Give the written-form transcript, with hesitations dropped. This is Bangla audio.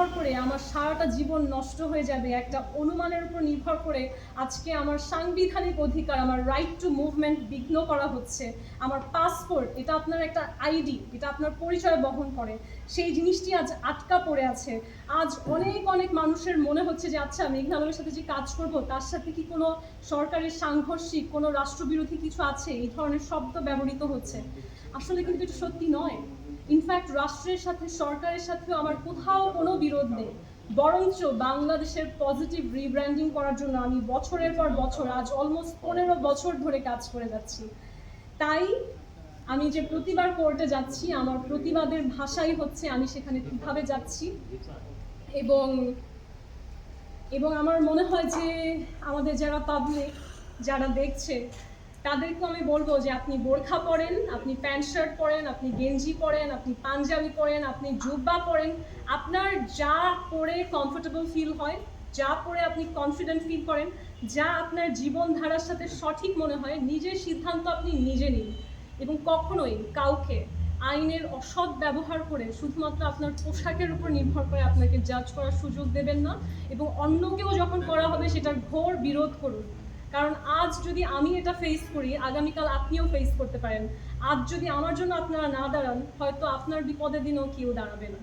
নির্ভর করে আমার সারাটা জীবন নষ্ট হয়ে যাবে, একটা অনুমানের উপর নির্ভর করে আজকে আমার সাংবিধানিক অধিকার, আমার রাইট টু মুভমেন্ট বিঘ্ন করা হচ্ছে, আমার পাসপোর্ট, এটা আপনার একটা আইডি, এটা আপনার পরিচয় বহন করে, সেই জিনিসটি আজ আটকা পড়ে আছে। আজ অনেক অনেক মানুষের মনে হচ্ছে যে আচ্ছা মেঘনা আলমের সাথে যে কাজ করব তার সাথে কি কোনো সরকারের সাংঘর্ষিক, কোনো রাষ্ট্রবিরোধী কিছু আছে, এই ধরনের শব্দ ব্যবহৃত হচ্ছে। আসলে কিন্তু এটা সত্যি নয়। ইনফ্যাক্ট রাষ্ট্রের সাথে, সরকারের সাথেও আমার কোথাও কোনো বিরোধ নেই, বরঞ্চ বাংলাদেশের পজিটিভ রিব্র্যান্ডিং করার জন্য আমি বছরের পর বছর, আজ অলমোস্ট 15 বছর ধরে কাজ করে যাচ্ছি। তাই আমি যে প্রতিবার কোর্টে যাচ্ছি, আমার প্রতিবাদের ভাষাই হচ্ছে আমি সেখানে কিভাবে যাচ্ছি। এবং এবং আমার মনে হয় যে আমাদের যারা পাবলিক, যারা দেখছে, তাদেরকে আমি বলবো যে আপনি বোরখা পরেন, আপনি প্যান্ট শার্ট পরেন, আপনি গেঞ্জি পরেন, আপনি পাঞ্জাবি পরেন, আপনি জুব্বা পরেন, আপনার যা পরে কমফোর্টেবল ফিল হয়, যা পরে আপনি কনফিডেন্ট ফিল করেন, যা আপনার জীবনধারার সাথে সঠিক মনে হয়, নিজের সিদ্ধান্ত আপনি নিজে নিন। এবং কখনোই কাউকে আইনের অসৎ ব্যবহার করে শুধুমাত্র আপনার পোশাকের উপর নির্ভর করে আপনাকে জাজ করার সুযোগ দেবেন না। এবং অন্যকেও যখন করা হবে সেটার ঘোর বিরোধ করুন। কারণ আজ যদি আমি এটা ফেস করি, আগামীকাল আপনিও ফেস করতে পারেন। আজ যদি আমার জন্য আপনারা না দাঁড়ান, হয়তো আপনার বিপদের দিনেও কেউ দাঁড়াবে না।